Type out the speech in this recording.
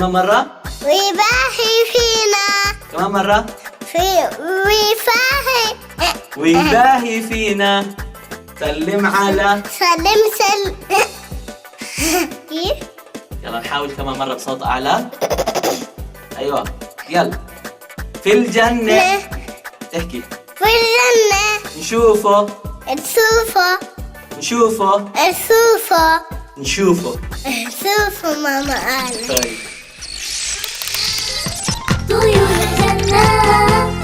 كمان مرة. ويباهي فينا. كمان مرة. ويباهي. ويباهي فينا. سلم على. سلم. كيف؟ يلا نحاول كمان مرة بصوت أعلى. أيوة يلا. في الجنة. احكي. في الجنة. نشوفه. نشوفه ماما قالت. طيب. طيور الجنة